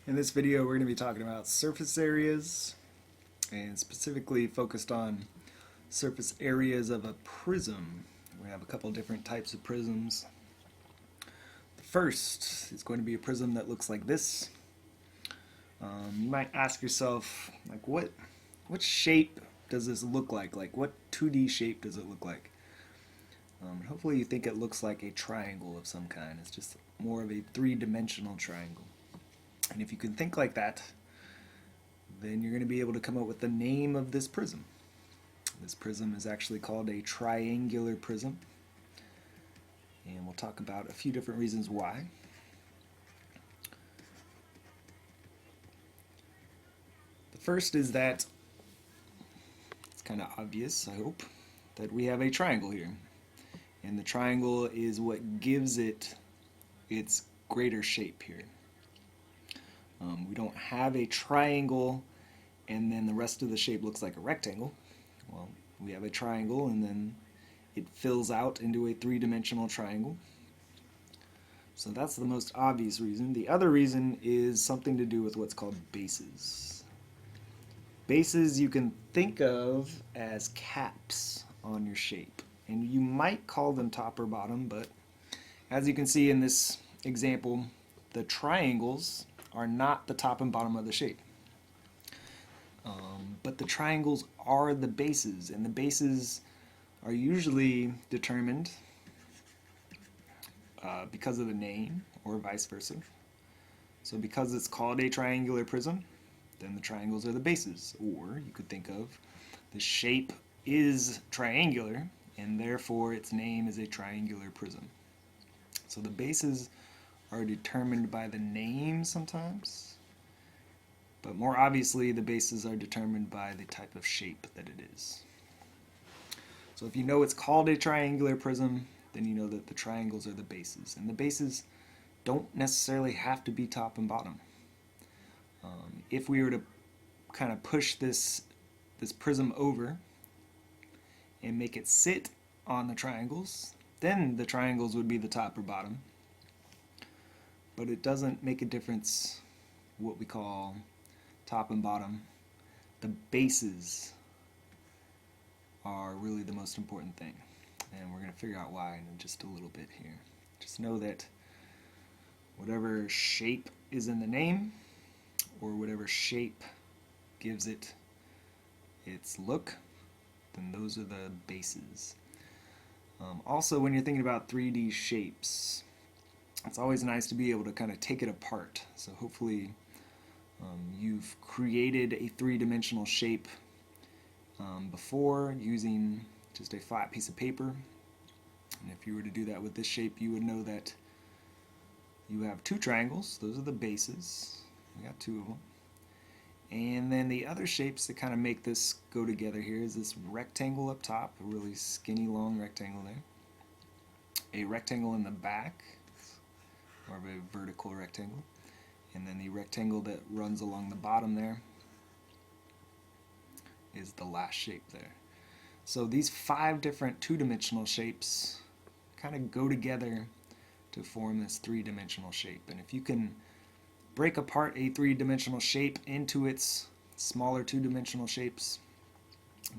In this video, we're going to be talking about surface areas and specifically focused on surface areas of a prism. We have a couple different types of prisms. The first is going to be a prism that looks like this. You might ask yourself, like, what shape does this look like? Like, what 2D shape does it look like? Hopefully you think it looks like a triangle of some kind. It's just more of a three-dimensional triangle. And if you can think like that, then you're going to be able to come up with the name of this prism. This prism is actually called a triangular prism. And we'll talk about a few different reasons why. The first is that it's kind of obvious, I hope, that we have a triangle here. And the triangle is what gives it its greater shape here. We don't have a triangle and then the rest of the shape looks like a rectangle. Well, we have a triangle and then it fills out into a three-dimensional triangle. So that's the most obvious reason. The other reason is something to do with what's called bases. Bases you can think of as caps on your shape. And you might call them top or bottom, but as you can see in this example, the triangles are not the top and bottom of the shape. But the triangles are the bases, and the bases are usually determined because of the name or vice versa. So because it's called a triangular prism, then the triangles are the bases. Or you could think of the shape is triangular, and therefore its name is a triangular prism. So the bases are determined by the name sometimes, but more obviously the bases are determined by the type of shape that it is. So if you know it's called a triangular prism, then you know that the triangles are the bases, and the bases don't necessarily have to be top and bottom. If we were to kind of push this prism over and make it sit on the triangles, then the triangles would be the top or bottom. But it doesn't make a difference what we call top and bottom. The bases are really the most important thing, and we're going to figure out why in just a little bit here. Just know that whatever shape is in the name, or whatever shape gives it its look, then those are the bases. Also, when you're thinking about 3D shapes, it's always nice to be able to kind of take it apart. So hopefully you've created a three-dimensional shape before using just a flat piece of paper. And if you were to do that with this shape, you would know that you have two triangles. Those are the bases. We got two of them. And then the other shapes that kind of make this go together here is this rectangle up top, a really skinny long rectangle there. A rectangle in the back, more of a vertical rectangle, and then the rectangle that runs along the bottom there is the last shape there. So these 5 different two-dimensional shapes kind of go together to form this three-dimensional shape. And if you can break apart a three-dimensional shape into its smaller two-dimensional shapes,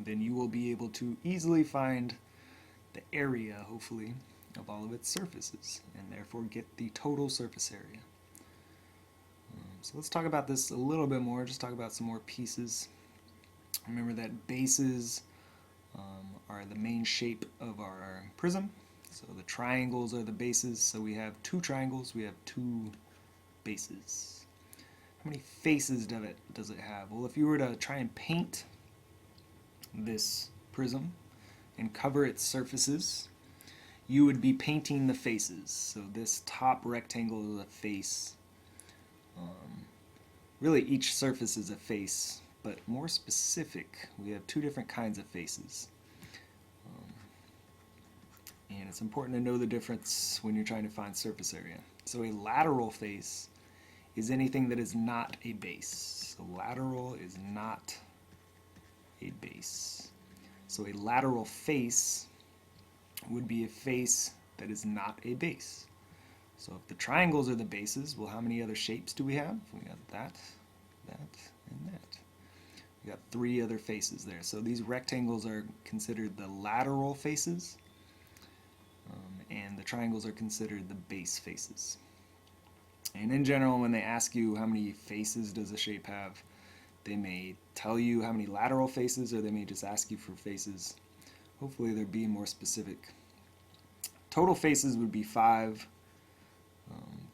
then you will be able to easily find the area, hopefully, of all of its surfaces, and therefore get the total surface area. So let's talk about this a little bit more, just talk about some more pieces. Remember that bases are the main shape of our prism. So the triangles are the bases, so we have 2 triangles, we have 2 bases. How many faces does it have? Well, if you were to try and paint this prism and cover its surfaces, you would be painting the faces. So this top rectangle is a face. Really each surface is a face, but more specific, we have 2 different kinds of faces. And it's important to know the difference when you're trying to find surface area. So a lateral face is anything that is not a base. So lateral is not a base. So a lateral face would be a face that is not a base. So if the triangles are the bases, well, how many other shapes do we have? We have that, and that. We got 3 other faces there. So these rectangles are considered the lateral faces, and the triangles are considered the base faces. And in general, when they ask you how many faces does a shape have, they may tell you how many lateral faces, or they may just ask you for faces. Hopefully they're being more specific. Total faces would be 5.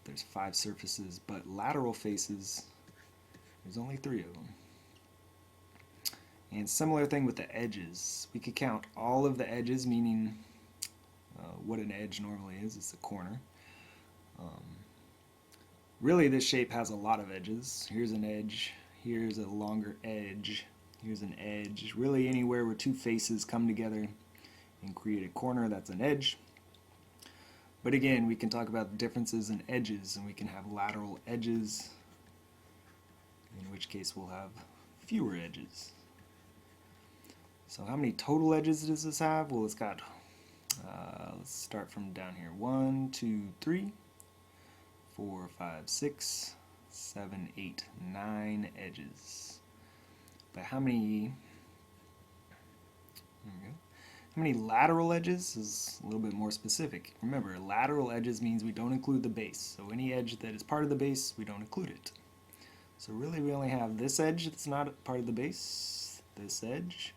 There's 5 surfaces, but lateral faces, there's only 3 of them. And similar thing with the edges. We could count all of the edges, meaning what an edge normally is. It's a corner. Really, this shape has a lot of edges. Here's an edge. Here's a longer edge. Here's an edge. Really, anywhere where 2 faces come together and create a corner, that's an edge. But again, we can talk about differences in edges, and we can have lateral edges, in which case we'll have fewer edges. So how many total edges does this have? Well, it's got, let's start from down here. 1, 2, 3, 4, 5, 6, 7, 8, 9 edges. But how many, there we go. How many lateral edges is a little bit more specific. Remember, lateral edges means we don't include the base. So any edge that is part of the base, we don't include it. So really we only have this edge that's not part of the base, this edge,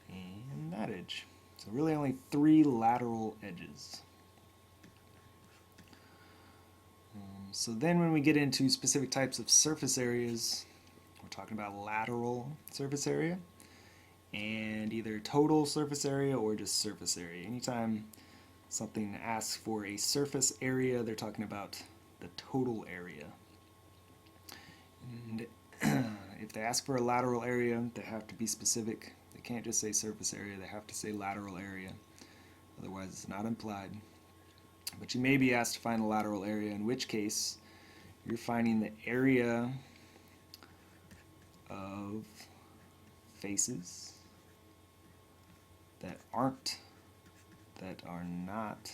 and that edge. So really only 3 lateral edges. So then when we get into specific types of surface areas, we're talking about lateral surface area and either total surface area or just surface area. Anytime something asks for a surface area, they're talking about the total area. And if they ask for a lateral area, they have to be specific. They can't just say surface area, they have to say lateral area. Otherwise it's not implied. But you may be asked to find a lateral area, in which case you're finding the area of faces that are not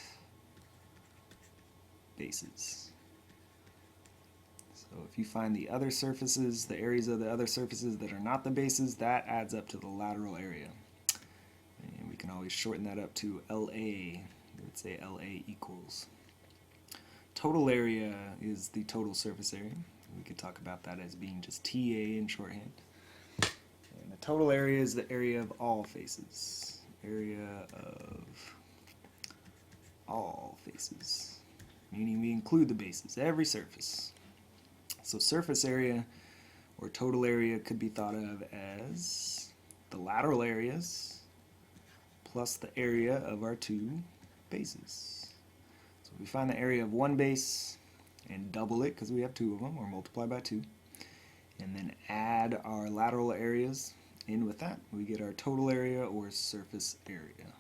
bases. So if you find the other surfaces, the areas of the other surfaces that are not the bases, that adds up to the lateral area. And we can always shorten that up to LA. We would say LA equals. Total area is the total surface area. We could talk about that as being just TA in shorthand. And the total area is the area of all faces. Area of all faces. Meaning we include the bases, every surface. So surface area or total area could be thought of as the lateral areas plus the area of our 2 bases. So we find the area of one base and double it because we have 2 of them, or multiply by 2, and then add our lateral areas in with that. We get our total area or surface area.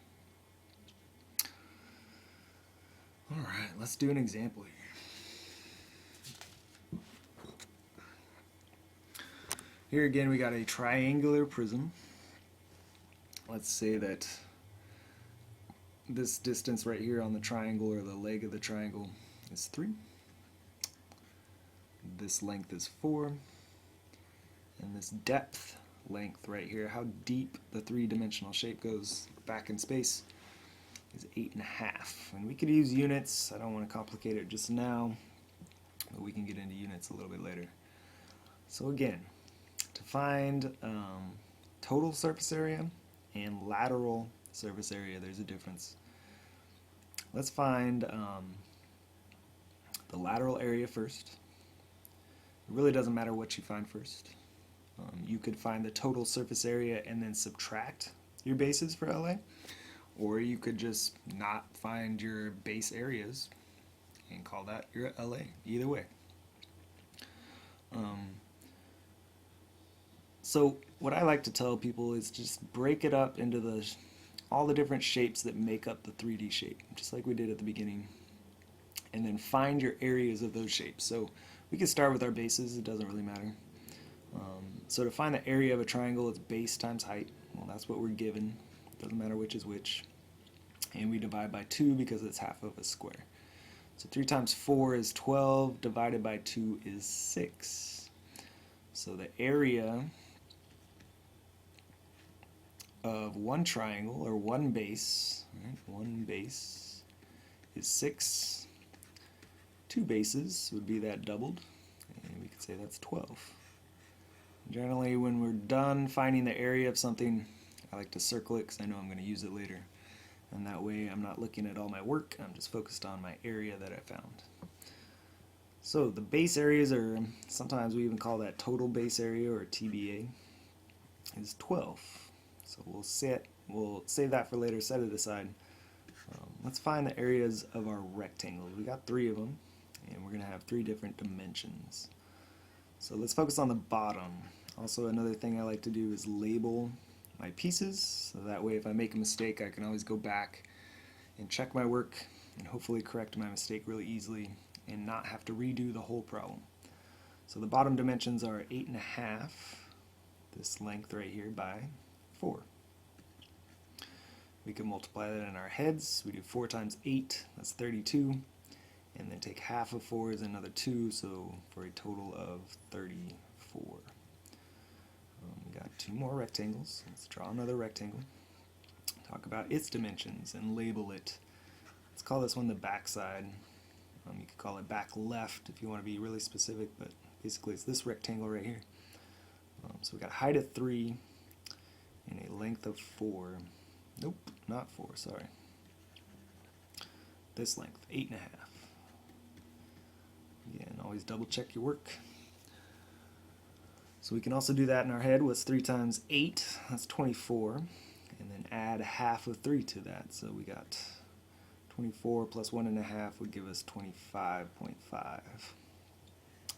Alright, let's do an example here. Here again we got a triangular prism. Let's say that this distance right here on the triangle, or the leg of the triangle, is 3. This length is 4. And this depth length right here, how deep the 3-dimensional shape goes back in space, is 8.5. And we could use units. I don't want to complicate it just now, but we can get into units a little bit later. So again, to find total surface area and lateral surface area, there's a difference. Let's find the lateral area first. It really doesn't matter what you find first. You could find the total surface area and then subtract your bases for LA, or you could just not find your base areas and call that your LA. Either way. So what I like to tell people is just break it up into all the different shapes that make up the 3D shape, just like we did at the beginning, and then find your areas of those shapes. So we can start with our bases, it doesn't really matter. So to find the area of a triangle, it's base times height. Well, that's what we're given, doesn't matter which is which. And we divide by 2 because it's half of a square. So 3 times 4 is 12, divided by 2 is 6. So the area of one triangle, or one base, right? One base is 6. 2 bases would be that doubled, and we could say that's 12. Generally, when we're done finding the area of something, I like to circle it because I know I'm going to use it later. And that way I'm not looking at all my work, I'm just focused on my area that I found. So the base areas, are sometimes we even call that total base area, or TBA, is 12. So we'll save that for later, set it aside. Let's find the areas of our rectangles. We got 3 of them, and we're going to have 3 different dimensions. So let's focus on the bottom. Also, another thing I like to do is label my pieces, so that way if I make a mistake I can always go back and check my work and hopefully correct my mistake really easily and not have to redo the whole problem. So the bottom dimensions are 8.5, this length right here, by 4. We can multiply that in our heads. We do 4 times 8, that's 32, and then take half of 4 is another 2, so for a total of 34. We got 2 more rectangles. Let's draw another rectangle. Talk about its dimensions and label it. Let's call this one the back side. You could call it back left if you want to be really specific, but basically it's this rectangle right here. So we got a height of 3 and a length of 4. Nope, not 4, sorry. This length, 8.5. Again, always double check your work. So we can also do that in our head. What's 3 times 8? That's 24. And then add half of 3 to that. So we got 24 plus 1.5 would give us 25.5.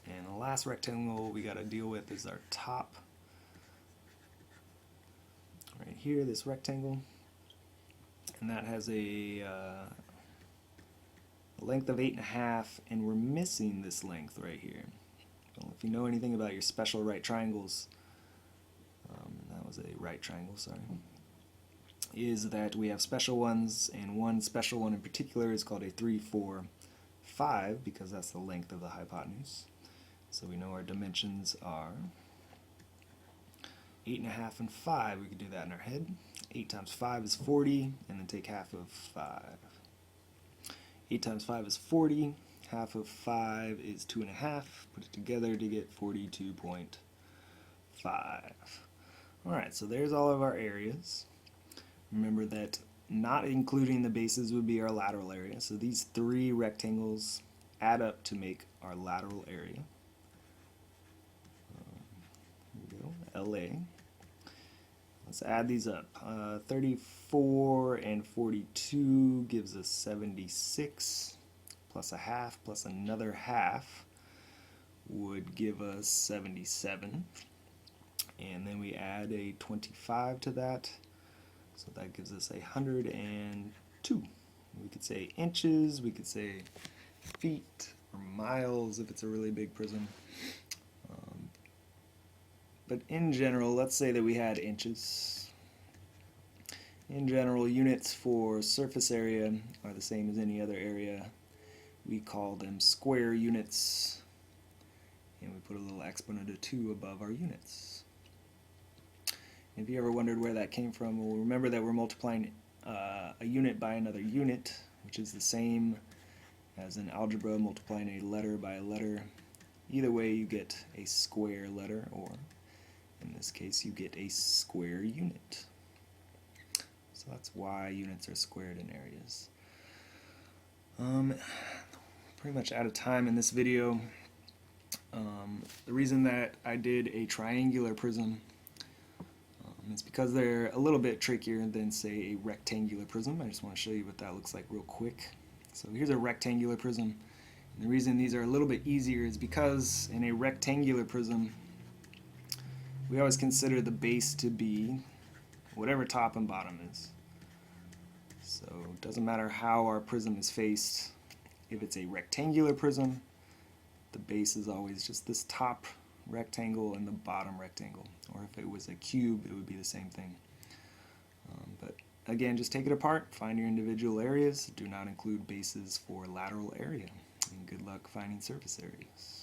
And the last rectangle we got to deal with is our top. Right here, this rectangle. And that has a length of 8.5, and we're missing this length right here. Well, if you know anything about your special right triangles, that was a right triangle, sorry, is that we have special ones, and one special one in particular is called a 3, 4, 5, because that's the length of the hypotenuse. So we know our dimensions are 8.5 and 5. We could do that in our head. 8 times 5 is 40, and then take half of 5. 8 times 5 is 40. Half of 5 is 2.5. Put it together to get 42.5. Alright, so there's all of our areas. Remember that not including the bases would be our lateral area. So these 3 rectangles add up to make our lateral area. Here we go, LA. Let's add these up. 34 and 42 gives us 76, plus a half, plus another half would give us 77. And then we add a 25 to that, so that gives us 102. We could say inches, we could say feet, or miles if it's a really big prism. But in general, let's say that we had inches. In general, units for surface area are the same as any other area. We call them square units, and we put a little exponent of 2 above our units. And if you ever wondered where that came from, well, remember that we're multiplying a unit by another unit, which is the same as in algebra multiplying a letter by a letter. Either way, you get a square letter, or in this case, you get a square unit. So that's why units are squared in areas. Pretty much out of time in this video. The reason that I did a triangular prism is because they're a little bit trickier than, say, a rectangular prism. I just want to show you what that looks like real quick. So here's a rectangular prism. And the reason these are a little bit easier is because in a rectangular prism, we always consider the base to be whatever top and bottom is. So it doesn't matter how our prism is faced. If it's a rectangular prism, the base is always just this top rectangle and the bottom rectangle. Or if it was a cube, it would be the same thing. But again, just take it apart, find your individual areas. Do not include bases for lateral area. And good luck finding surface areas.